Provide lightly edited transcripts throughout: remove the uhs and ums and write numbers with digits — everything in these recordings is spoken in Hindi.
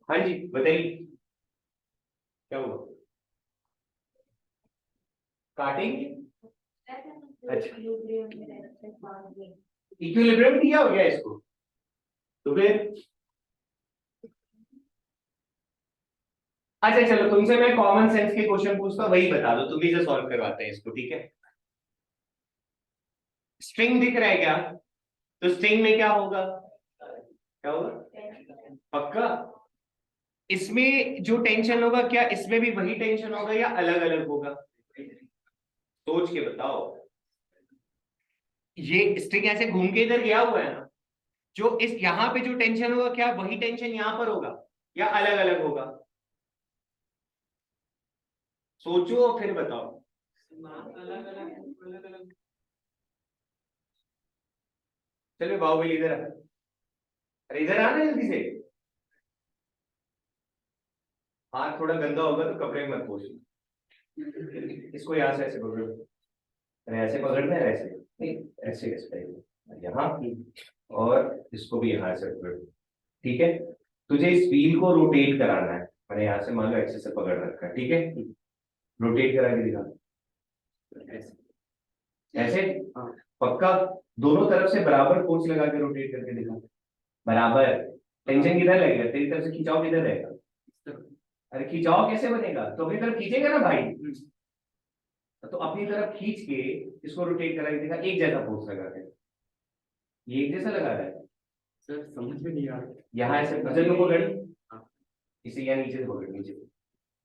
हाँ जी बताइए, क्या हुआ? काटेंगे? अच्छा, इक्विलिब्रियम दिया हो गया इसको, तो फिर अच्छा चलो तुमसे मैं कॉमन सेंस के क्वेश्चन पूछता हूँ, वही बता दो, तुम ही से सॉल्व करवाते हैं इसको, ठीक है? स्ट्रिंग दिख रहा है क्या? तो स्ट्रिंग में क्या होगा? क्या होगा? पक्का? इसमें जो टेंशन होगा, क्या इसमें भी वही टेंशन होगा या अलग अलग होगा? सोच के बताओ। ये स्ट्रिंग ऐसे घूम के इधर गया हुआ है ना, जो इस यहां पे जो टेंशन होगा, क्या वही टेंशन यहां पर होगा या अलग अलग होगा? सोचो और फिर बताओ। अलग अलग। चलो बाहुबली इधर आ, अरे इधर आना जल्दी से। हाथ थोड़ा गंदा होगा तो कपड़े में मत पोछ। इसको यहाँ से ऐसे पकड़ो, अरे ऐसे पकड़ना है, ऐसे नहीं, ऐसे ऐसे यहाँ, और इसको भी यहाँ से पकड़ो, ठीक है? तुझे इस व्हील को रोटेट कराना है, मैंने यहाँ से मान लो ऐसे से पकड़ रखा है, ठीक है? रोटेट करा के दिखा, ऐसे, पक्का? दोनों तरफ से बराबर फोर्स लगा के रोटेट करके दिखा, बराबर। टेंशन किधर लगेगा? तेरी तरफ से खिंचाव किधर रहेगा? अरे खिंचाव कैसे बनेगा? तो अपनी तरफ खींचेगा ना भाई, तो अपनी तरफ खींच के इसको रोटेट करा के दिखा, एक जैसा फोर्स लगा के। ये एक जैसा लगा रहा है सर, समझ में नहीं आ रहा। यहाँ ऐसे नजर को पकड़, इसे यहाँ नीचे से पकड़, नीचे से,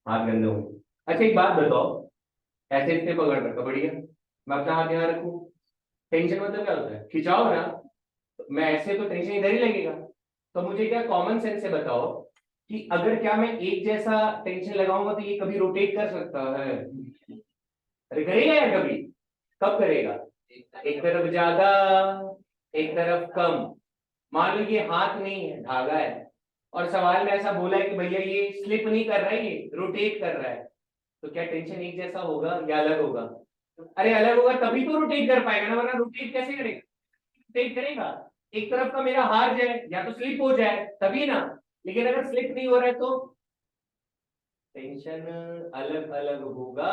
हाथ गंदे होंगे। अच्छा एक बात बताओ, ऐसे इतने पकड़ रखा, बढ़िया, मैं अपना हाथ यहाँ रखूं, टेंशन मतलब क्या होता है? खिंचाव ना, मैं ऐसे तो टेंशन इधर ही लगेगा। तो मुझे क्या कॉमन सेंस से बताओ कि अगर क्या मैं एक जैसा टेंशन लगाऊंगा तो ये कभी रोटेट कर सकता है? अरे करेगा या कभी? कब करेगा? एक तरफ ज्यादा, एक तरफ कम। मान लो ये हाथ नहीं है, धागा है, और सवाल में ऐसा बोला है कि भैया ये स्लिप नहीं कर रहा है, ये रोटेट कर रहा है, तो क्या टेंशन एक जैसा होगा या अलग होगा? अरे अलग होगा तभी तो रोटेट कर पाएगा ना, वरना रोटेट कैसे करेगा? रोटेट करेगा, एक तरफ का मेरा हार जाए या तो स्लिप हो जाए तभी ना, लेकिन अगर स्लिप नहीं हो रहा है तो टेंशन अलग अलग होगा,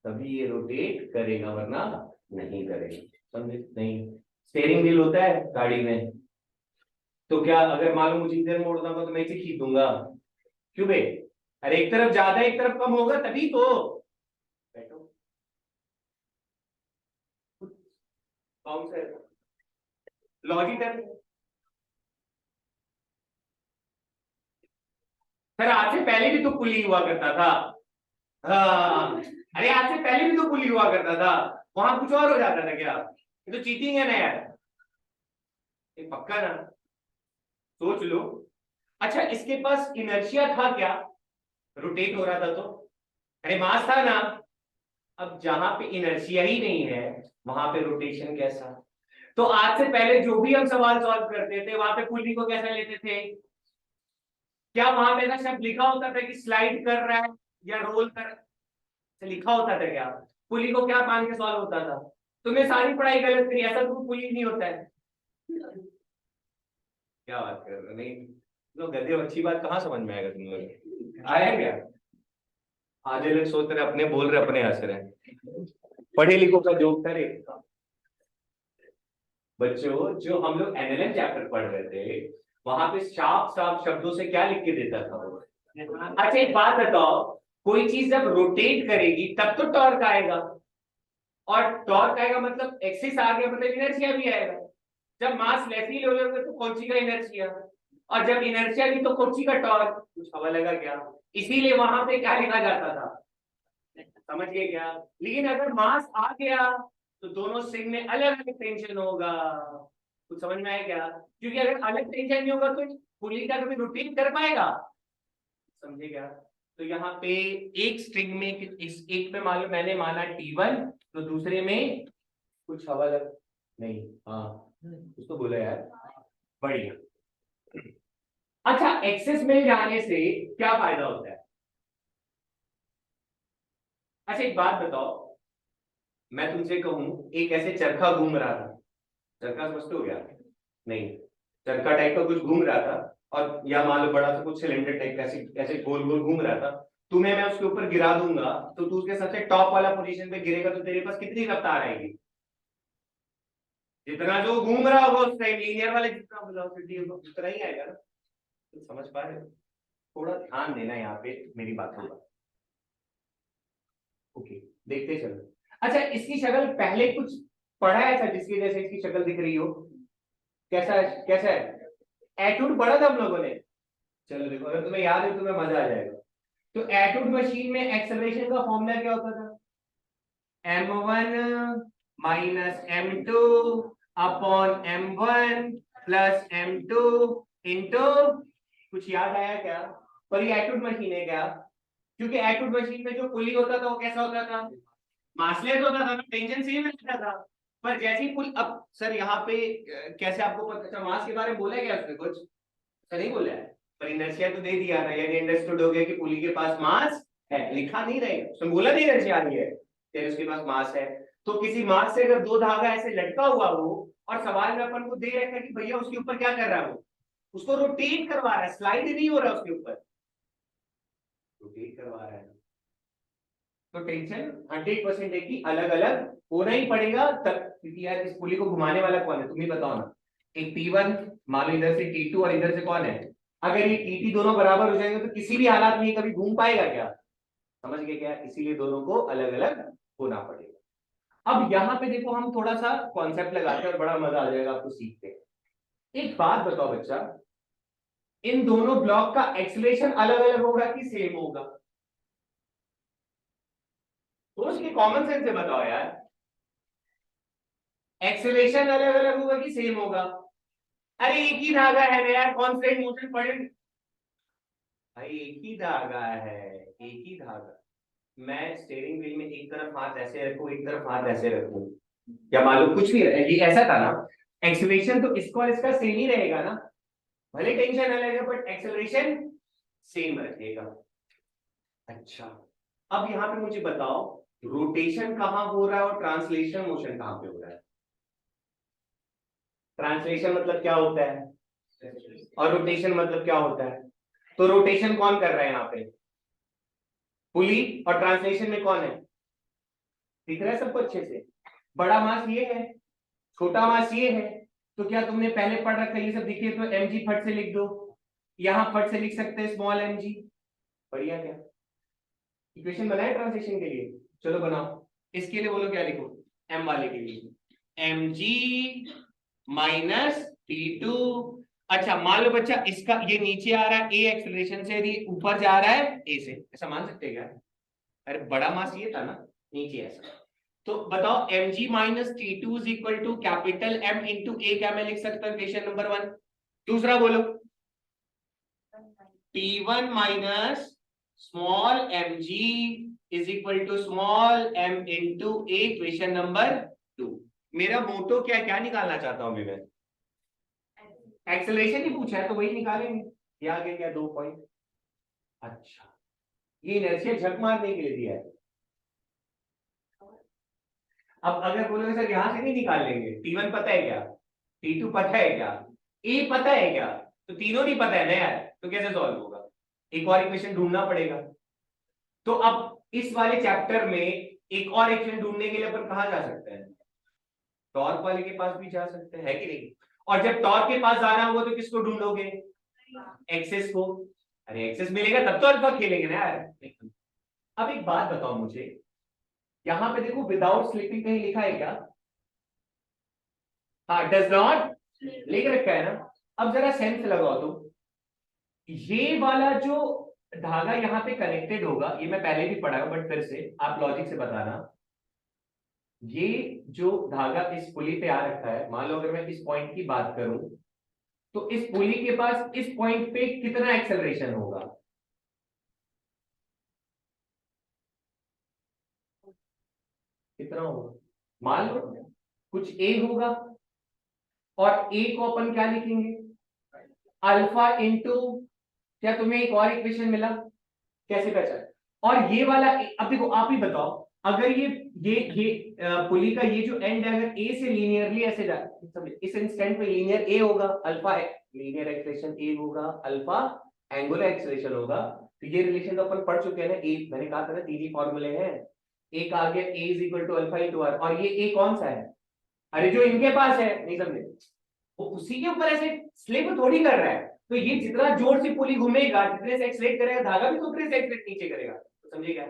तभी ये रोटेट करेगा, वरना नहीं करेगा। समझे नहीं? स्टेयरिंग व्हील होता है गाड़ी में, तो क्या अगर मालूम मुझे इधर मोड़ना होगा तो मैं इसे खींच दूंगा? क्यों बे? अरे एक तरफ ज्यादा एक तरफ कम होगा तभी तो। बैठो, कौन सा लॉजिक है सर? आज से पहले भी तो पुली हुआ करता था। हाँ, अरे आज से पहले भी तो पुली हुआ करता था, वहां कुछ और हो जाता था क्या? ये तो चीटिंग है ना यार, ये पक्का ना? सोच लो। अच्छा इसके पास इनर्शिया था क्या? रोटेट हो रहा था तो, अरे मास था ना। अब जहां पे इनर्शिया ही नहीं है, वहां पे रोटेशन कैसा? तो आज से पहले जो भी हम सवाल सॉल्व करते थे, वहां पे पुली को कैसा लेते थे? क्या वहां पे ऐसा शब्द लिखा होता था कि स्लाइड कर रहा है या रोल कर, लिखा होता था क्या? पुली को क्या मान के सॉल्व होता था? तुमने सारी पढ़ाई गलत करी, ऐसा तो पुली नहीं होता है। क्या बात कर रहे हो? नहीं तो गधे, अच्छी बात कहाँ समझ में आएगा तुम लोग? आया क्या? आधे लोग सोच रहे अपने बोल रहे अपने हंस रहे, पढ़े लिखो का जोक करे। बच्चों जो हम लोग एनएलएम चैप्टर पढ़ रहे थे, वहां पे साफ साफ शब्दों से क्या लिख के देता था वो? अच्छा एक बात बताओ, कोई चीज जब रोटेट करेगी तब तो टॉर्क आएगा, और टॉर्क आएगा मतलब एक्सिस आ गया मतलब इनर्शिया भी आएगा। जब मास वैसे ही ले लोगे तो कौन सी का इनर्शिया, और जब इनर्शिया भी तो कौन सी का टॉर्क? कुछ हवा लगा क्या? इसीलिए वहां पे क्या लिखा जाता था? समझ गए क्या? लेकिन अगर मास आ गया तो दोनों सिंग में अलग अलग टेंशन होगा। कुछ समझ में आया क्या? क्योंकि अगर अलग टेंशन नहीं होगा तो पुली का कभी रूटीन कर पाएगा? समझे क्या? तो यहाँ पे एक स्ट्रिंग में इस एक पे मान लो मैंने माना T1, तो दूसरे में कुछ हवा लग, नहीं, हाँ उसको बोला यार, बढ़िया। अच्छा एक्सेस मिल जाने से क्या फायदा होता है? अच्छा एक बात बताओ, मैं तुमसे कहूं एक ऐसे चरखा घूम रहा था, चरखा समझते हो क्या? नहीं, चरखा टाइप का कुछ घूम रहा था, और या मान लो बड़ा सा कुछ सिलेंडर टाइप का ऐसे ऐसे गोल गोल घूम रहा था, तुम्हें मैं उसके ऊपर गिरा दूंगा तो तू उसके सबसे टॉप वाला पोजीशन पे गिरेगा, तो तेरे पास कितनी रफ्तार आएगी? जितना जो घूम रहा होगा उस टाइम लीनियर वाले जितना वेलोसिटी होगा उतना ही आएगा ना। तो समझ पा रहे हो? थोड़ा ध्यान देना यहाँ पे मेरी बातों का। ओके, देखते चलो। अच्छा, इसकी शक्ल पहले कुछ पढ़ा है ऐसा जिसकी जैसे इसकी शक्ल दिख रही हो? कैसा है, कैसा है? एटूड पढ़ा था हम लोगों ने? चलो देखो, अगर तुम्हें याद है तुम्हें मजा आ जाएगा। तो एटूड मशीन में एक्सेलरेशन का फॉर्मूला क्या होता था? m1 minus m2 upon m1 plus m2 into, कुछ याद आया क्या? पर ये एटूड मशीन है क्या? क्योंकि एटूड मशीन में जो पुली होता था वो कैसा होता था? मासलेस होता था ना, टेंशन सेम रहता था। पर जैसे ही पुल, अब सर यहाँ पे कैसे आपको पता? अच्छा, मास के बारे में बोला क्या उसने कुछ? अच्छा नहीं बोला है, पर इनर्शिया तो दे दिया था, यानी अंडरस्टूड हो गया कि पुली के पास मास है। लिखा नहीं रहेगा, उसने बोला नहीं इनर्शिया आ रही है, फिर उसके पास मास है। तो किसी मास से अगर दो धागा ऐसे लटका हुआ हो, और सवाल में अपन को दे रखा है कि भैया उसके ऊपर क्या कर रहा है, वो उसको रोटेट करवा रहा है, स्लाइड नहीं हो रहा उसके ऊपर, रोटेट करवा रहा है। तो टेंशन 100% है कि अलग अलग होना ही पड़ेगा तब, क्योंकि यार इस पुली को घुमाने वाला कौन है तुम ही बताओ ना। एक T1 मान लो, इधर से T2 और इधर से कौन है? अगर ये TT दोनों बराबर हो जाएंगे तो किसी भी हालात में ये कभी घूम पाएगा क्या? समझ गए क्या? इसीलिए दोनों को अलग अलग होना पड़ेगा। अब यहाँ पे देखो, हम थोड़ा सा कॉन्सेप्ट लगाते हैं और बड़ा मजा आ जाएगा आपको सीखते। एक बात बताओ बच्चा, इन दोनों ब्लॉक का एक्सीलरेशन अलग अलग होगा कि सेम होगा? सोच के कॉमन सेंस से बताओ यार, एक्सीलरेशन अलग अलग होगा कि सेम होगा? अरे एक ही धागा है ना यार, कांस्टेंट मोशन पड़े। भाई एक ही धागा है, एक ही धागा। मैं स्टीयरिंग व्हील में एक तरफ हाथ ऐसे रखूं, एक तरफ हाथ ऐसे रखूं, या मालूम कुछ भी ये ऐसा था ना, एक्सीलरेशन तो इसका और इसका सेम ही रहेगा ना। भले टेंशन अलग है बट एक्सेलरेशन सेम रखेगा। अच्छा, अब यहाँ पे मुझे बताओ, रोटेशन कहाँ हो रहा है और ट्रांसलेशन मोशन कहाँ पे हो रहा है? ट्रांसलेशन मतलब क्या होता है और रोटेशन मतलब क्या होता है? तो रोटेशन कौन कर रहा है यहाँ पे? पुली। और ट्रांसलेशन में कौन है? दिख रहा है सबको अच्छे से? बड़ा मास ये है, छोटा मास ये है। तो क्या तुमने पहले पढ़ रखा है ये सब दिखे तो mg फट से लिख दो, यहां फट से लिख सकते हैं स्मॉल mg। बढ़िया, क्या इक्वेशन बनाए ट्रांसलेशन के लिए? चलो बनाओ। इसके लिए बोलो क्या लिखो, m वाले के लिए mg माइनस T2। अच्छा मान लो बच्चा इसका ये नीचे आ रहा है a एक्सेलरेशन से, यदि ऊपर जा रहा है a से, ऐसा मान सकते हैं क्या? अरे बड़ा मास ये था ना, नीचे ऐसा। तो बताओ mg minus T2 is equal to capital M into a, क्या मैं लिख सकता हूँ इक्वेशन नंबर 1? दूसरा बोलो, T1 minus small mg is equal to small m into a, equation number 2। मेरा मोटो क्या क्या निकालना चाहता हूं मैं? एक्सेलरेशन ही पूछा है तो वही निकालेंगे। ये आगे क्या 2 पॉइंट? अच्छा, ये इनर्शिया झक मारने के लिए दिया है। अब अगर बोलोगे सर यहां से नहीं निकाल लेंगे, T1 पता है क्या, T2 पता है क्या, A पता है क्या, तो तीनों नहीं पता है ना यार, तो कैसे सॉल्व होगा? एक और इक्वेशन ढूंढना पड़ेगा। तो अब इस वाले चैप्टर में एक और इक्वेशन ढूंढने के लिए अपन कहा जा सकते हैं? टॉर्क वाले के पास भी जा सकते हैं, है कि नहीं? और जब टॉर्क के पास जाना होगा तो किसको ढूंढोगे? एक्सेस को। अरे एक्सेस मिलेगा तब तो अल्फा खेलेंगे ना यार। अब एक बात बताओ मुझे, यहां पे देखो विदाउट स्लिपिंग कहीं लिखा है क्या? हाँ, डज नॉट लिख रखा है ना। अब जरा सेंस लगाओ तो, ये वाला जो धागा यहाँ पे कनेक्टेड होगा, ये मैं पहले भी पढ़ा हूं बट फिर से आप लॉजिक से बताना। ये जो धागा इस पुली पे आ रखा है, मान लो अगर मैं इस पॉइंट की बात करूं, तो इस पुली के पास इस पॉइंट पे कितना एक्सेलरेशन होगा? कितना होगा? मान लो कुछ ए होगा, और ए को अपन क्या लिखेंगे? अल्फा इंटू, क्या तुम्हें एक और इक्वेशन मिला? कैसे पहचान? और ये वाला अब देखो आप ही बताओ, अगर पुली का ये जो एंड है अगर ए से लीनियरली ऐसे जा, इस इंस्टेंट पे लीनियर ए होगा, अल्फा लीनियर एक्सेलरेशन ए होगा, अल्फा एंगुलर एक्सेलरेशन होगा। तो ये रिलेशन तो अपन पढ़ चुके हैं ना, ए मैंने कहा था ना तीन ही फॉर्मूले हैं। एक आ गया a is equal to alpha into r, और ये ए कौन सा है, अरे जो इनके पास है, नहीं समझे, वो उसी के ऊपर ऐसे स्लिप थोड़ी कर रहा है। तो ये जितना जोर से पुली घूमेगा, जितने से एक्सलेट करेगा, धागा भी तो उतने से एक्सलेट नीचे करेगा, तो समझे क्या।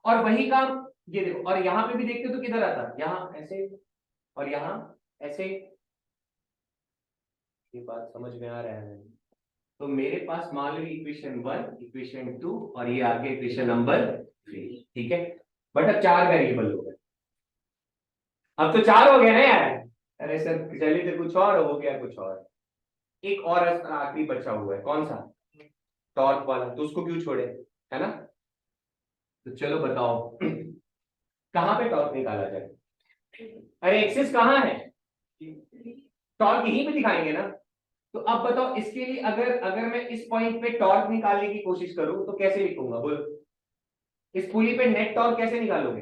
और वही काम ये देखो, और यहाँ पे भी देखते हो तो किधर आता है, यहाँ ऐसे और यहाँ ऐसे। ये बात समझ में आ रहा है। तो मेरे पास मान लो इक्वेशन 1, इक्वेशन 2 और ये आगे इक्वेशन नंबर 3, ठीक है। बट अब 4 वेरिएबल हो गए, अब तो 4 हो गए ना यार। अरे सर चलिए तो कुछ और हो गया, कुछ और एक और आखिरी बचा हुआ है, कौन सा, टॉर्क वाला, तो उसको क्यों छोड़े, है ना। तो चलो बताओ कहां पे टॉर्क निकाला जाए। अरे एक्सिस कहां है, टॉर्क यहीं पे दिखाएंगे ना। तो अब बताओ इसके लिए अगर अगर मैं इस पॉइंट पे टॉर्क निकालने की कोशिश करूं तो कैसे लिखूंगा, बोल। इस पुली पे नेट टॉर्क कैसे निकालोगे,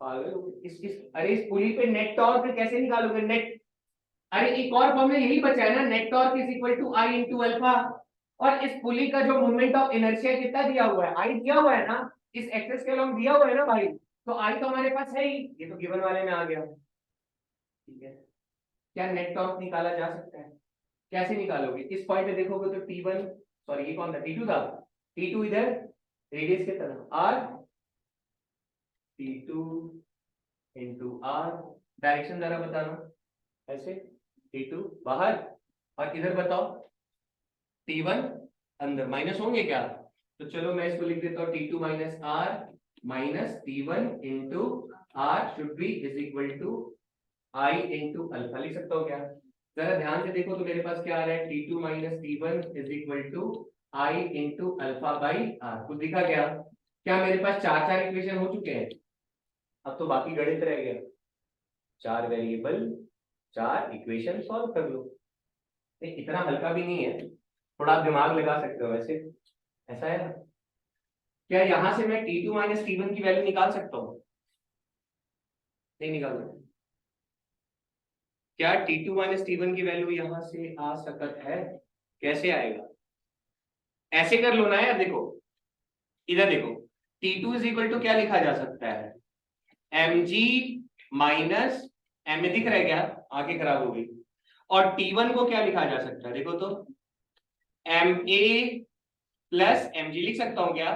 अरे इस पुली पे नेट टॉर्क कैसे निकालोगे, नेट, अरे एक और फॉर्मूला यही बचा है ना, net torque is equal to I into alpha. और इस पुली का जो मोमेंट ऑफ इनर्शिया कितना दिया हुआ है, आई दिया हुआ है ना, इस एक्सेस के अलोंग दिया हुआ है ना भाई। तो आई तो हमारे पास है ही, ये तो गिवन वाले में आ गया, ठीक है। क्या नेट टॉर्क निकाला जा सकता है, कैसे निकालोगे, इस पॉइंट पे देखोगे तो T1, सॉरी ये कौन था, T2 था, T2 इधर रेडियस की तरफ r, T2 into r, direction जरा बताना, ऐसे T2 बाहर, और इधर बताओ T1 अंदर, माइनस होंगे क्या। तो चलो मैं इसको लिख देता हूँ T2 minus r minus T1 into r should be is equal to I into alpha, लिख सकता हूँ क्या। जरा ध्यान से देखो तो मेरे पास क्या आ रहा है, T2 minus T1 is equal to I into alpha by r, कुछ दिखा क्या मेरे पास चार चार इक्वेशन हो चुके हैं। अब तो बाकी गणित रह गया, चार वेरिएबल, चार इक्वेशन सॉल्व कर लो। इतना हल्का भी नहीं है, थोड़ा आप दिमाग लगा सकते हो वैसे, ऐसा है ना। क्या यहां से मैं T2 माइनस T1 की वैल्यू निकाल सकता हूँ, नहीं निकाल सकता। क्या T2 माइनस T1 की वैल्यू यहां से आ सकता है, कैसे आएगा, ऐसे कर लो ना यार, देखो इधर देखो, T2 इज इक्वल टू क्या लिखा जा सकता है, mg माइनस एम में दिख रहा है क्या, आगे खराब हो गई। और T1 को क्या लिखा जा सकता है, देखो तो ma प्लस mg लिख सकता हूं क्या।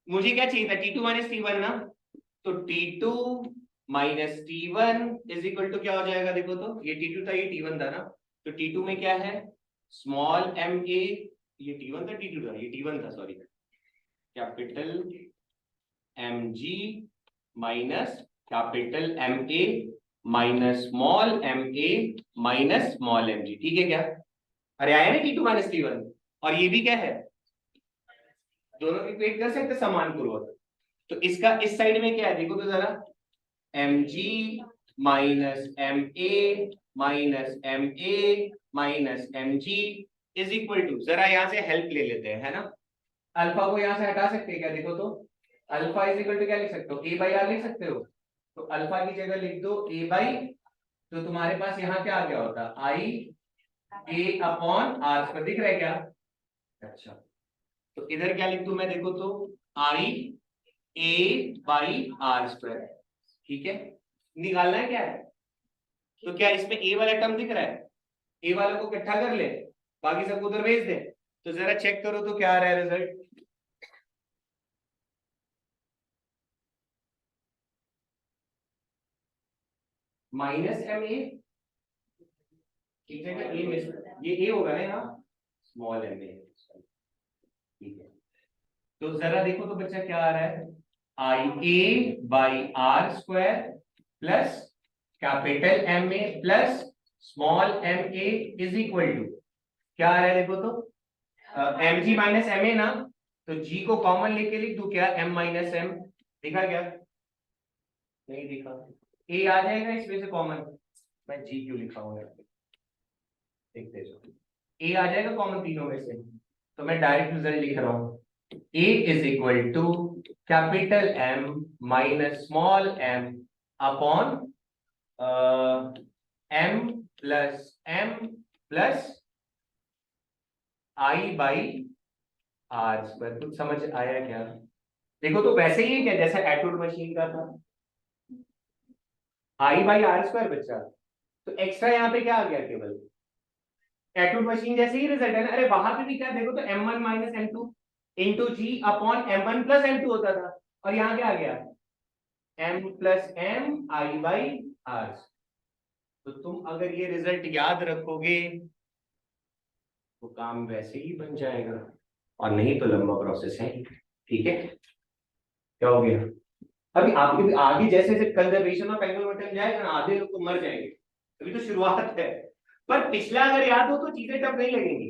मुझे क्या चाहिए था, T2 माइनस T1 ना, तो T2 minus T1 is equal to क्या हो जाएगा, देखो तो ये T2 था, ये T1 था ना, तो T2 में क्या है, स्मॉल ma, ये T1 था, T2 था, ये T1 था, sorry, capital mg minus capital ma minus small ma minus small mg, ठीक है क्या। अरे आया ना T2 माइनस T1, और ये भी क्या है, दोनों इक्वेट कर सकते समान पूर्वक। तो इसका इस साइड में क्या है, देखो तो जरा, mg minus ma minus ma minus mg is equal to, जरा यहां से हेल्प ले लेते हैं, है ना। अल्फा को यहां से हटा सकते हैं क्या, देखो तो अल्फा इज इक्वल टू क्या लिख सकते हो, a बाई आर लिख सकते हो। तो अल्फा की जगह लिख दो a बाई, तो तुम्हारे पास यहाँ क्या आ गया होता, आई ए अपॉन आर स्क्वायर, दिख रहा है क्या। अच्छा, तो इधर क्या लिख दूं मैं, देखो तो आई ए बाई आर स्क्वायर, ठीक है। निकालना है क्या है, तो क्या इसमें ए वाला टर्म दिख रहा है, ए वाले को इकट्ठा कर ले, बाकी सबको उधर भेज दे। तो जरा चेक करो तो क्या आ रहा है रिजल्ट, माइनस एम ए, ठीक है, ए में ये ए होगा ना यहाँ, स्मॉल एम ए, ठीक है। तो जरा देखो तो बच्चा क्या आ रहा है, I a by are square plus capital M a plus small m a is equal to क्या आ रहा है, देखो तो m ji minus m a ना, तो जी को कॉमन लेके लिख दूं क्या, एम माइनस एम, दिखा क्या, नहीं दिखा, ए आ जाएगा इसमें से कॉमन, मैं जी क्यों लिखा हूं यहाँ पे, देखते हैं, ए आ जाएगा कॉमन तीनों में से, तो मैं डायरेक्ट रिजल्ट लिख रहा हूं, A is equal to capital M minus small m upon m I by are square. कुछ समझ आया क्या? देखो तो वैसे ही है क्या जैसे एटोड मशीन का था, I बाई आर स्क्वायर बच्चा। तो एक्स्ट्रा यहाँ पे क्या आ गया, केवल एटोड मशीन जैसे ही रिजल्ट है ना। अरे वहां पे भी क्या देखो तो m1 minus m2 into g upon m1 plus m2 होता था, और यहाँ क्या आ गया m plus m I by R. तो तुम अगर ये रिजल्ट याद रखोगे तो काम वैसे ही बन जाएगा, और नहीं तो लंबा प्रोसेस है। ठीक है, क्या हो गया? अभी आपके आगे जैसे जैसे कंजर्वेशन ऑफ एंगल बटन जाएगा ना, आधे लोग तो मर जाएंगे, अभी तो शुरुआत है। पर पिछला अगर याद हो तो चीजें टफ नहीं लगेंगी,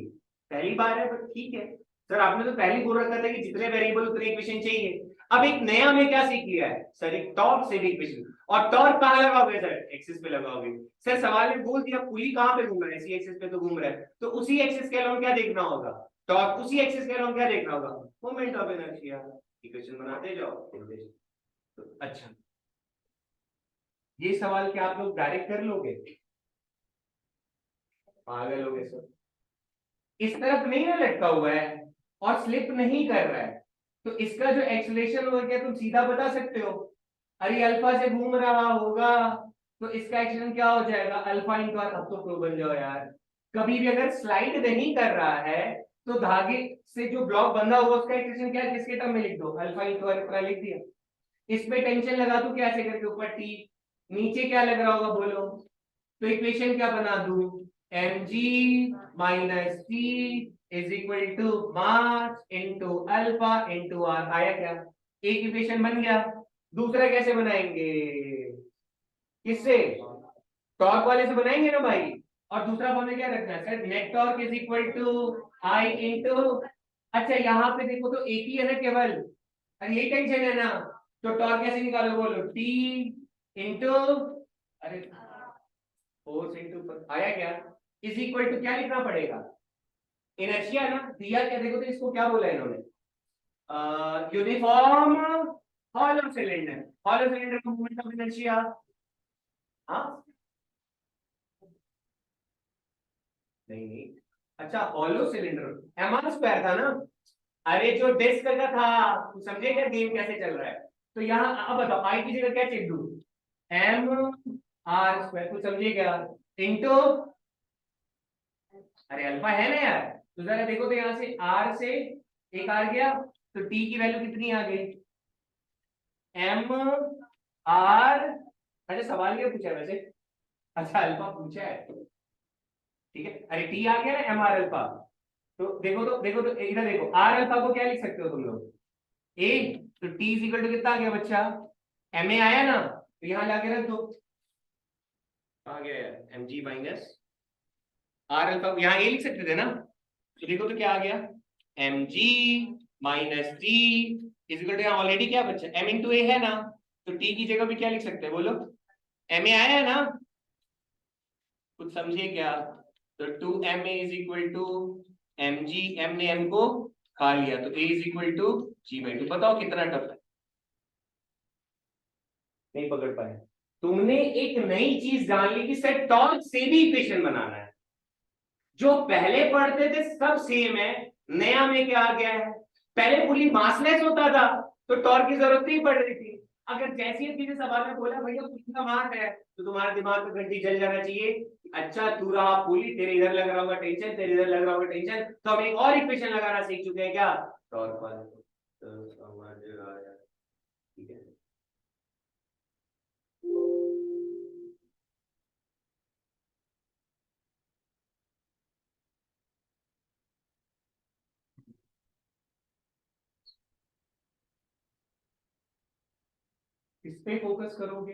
पहली बार है पर ठीक है। सर आपने तो पहले बोल रखा था कि जितने वेरिएबल उतने इक्वेशन चाहिए। अब एक नया में क्या सीख लिया है सर, एक टॉर्क से भी इक्वेशन। और टॉर्क कहाँ लगाओगे सर, एक्सिस पे लगाओगे। सर सवाल में बोल दिया पुली कहाँ पे घूम रहा है, इसी एक्सिस पे तो घूम रहा है, तो उसी एक्सिस के अलोन क्या देखना होगा, टॉर्क उसी एक्सिस के अलोन क्या देखना होगा, मोमेंट ऑफ इनर्शिया। इक्वेशन बनाते जाओ। तो अच्छा, ये सवाल क्या आप लोग डायरेक्ट कर लोगे? पागल हो गए सर, इस तरफ नहीं ना लटका हुआ है और स्लिप नहीं कर रहा है, तो इसका जो एक्सलेशन होगा क्या तुम सीधा बता सकते हो? अरे अल्फा से घूम रहा होगा तो इसका एक्सलेशन क्या हो जाएगा, अल्फा इंटू आर। अब तो प्रो बन जाओ यार। कभी भी अगर स्लाइड नहीं कर रहा है तो धागे से जो ब्लॉक बंधा हुआ उसका एक्सलेशन क्या है, किसके टर्म में लिख दो, अल्फा इंटू आर इतना लिख दिया। इसमें टेंशन लगा दूं कैसे करके, ऊपर टी, नीचे क्या लग रहा होगा बोलो। तो इक्वेशन क्या बना दूं, mg minus T is equal to mass into alpha into R. आया क्या? एक इक्वेशन बन गया। दूसरा कैसे बनाएंगे, किससे, टॉर्क वाले से बनाएंगे ना भाई। और दूसरा फॉर्मूला क्या रखना है sir, net torque is equal to I into. अच्छा यहाँ पे देखो तो एक ही है ना केवल, अरे यही टेंशन है ना। तो टॉर्क कैसे निकालो बोलो, टी इंटू, अरे फोर्स इंटू, आया क्या, इज इक्वल टू क्या लिखना पड़ेगा, इनर्शिया ना दिया क्या। देखो तो इसको क्या बोला इन्होंने, uniform hollow cylinder. Hollow cylinder का मोमेंट ऑफ इनर्शिया। हाँ नहीं नहीं, अच्छा hollow cylinder M R square था ना। अरे जो डिस्क का था, तू समझे क्या गेम कैसे चल रहा है। तो यहाँ अब बताओ आई की जगह क्या चेक दू, एम आर स्क्वायर, तू समझे क्या, इंटू, अरे अल्फा है ना यार। तो जरा देखो तो यहाँ से आर से एक आ गया, तो टी की वैल्यू कितनी आ गई, एम आर। अच्छा सवाल क्या पूछा है वैसे, अच्छा अल्फा पूछा है, ठीक है। अरे टी आ गया ना, एम आर अल्फा। तो देखो तो इधर देखो, आर अल्फा को क्या लिख सकते हो तुम लोग, ए। तो टी इज इक्वल टू कितना आ गया बच्चा, एम ए आया ना, तो यहाँ लाके रख दो, आ गया एम जी माइनस आर अल्फा, यहाँ ए लिख सकते थे ना। तो देखो तो क्या आ गया, M ji minus T is equal to, यहाँ ऑलरेडी क्या बच्चा एम इंटू ए है ना, तो टी की जगह भी क्या लिख सकते हैं बोलो, एम ए आया है ना। कुछ समझिए क्या, तो two m a is equal to m g, m ने एम को खा लिया, तो a is equal to g by two. बताओ कितना टफ है, नहीं पकड़ पाए। तुमने एक नई चीज जान ली कि सेट टॉर्क से भी इक्वेशन बनाना है। जो पहले पढ़ते थे सब सेम है, नया में क्या आ गया है, पहले पुली मासलेस होता था तो टॉर्क की जरूरत नहीं पड़ रही थी। अगर जैसी चीजें सवाल में बोला भैया पुली का मास है, तो तुम्हारे दिमाग में घंटी जल जाना चाहिए। अच्छा तू रहा पुली, तेरे इधर लग रहा होगा टेंशन, तेरे इधर लग रहा होगा टेंशन, तो हम एक और इक्वेशन लगाना सीख चुके हैं क्या, टॉर्क वाला। तो समझ आया, ठीक है। किस पे फोकस करोगे,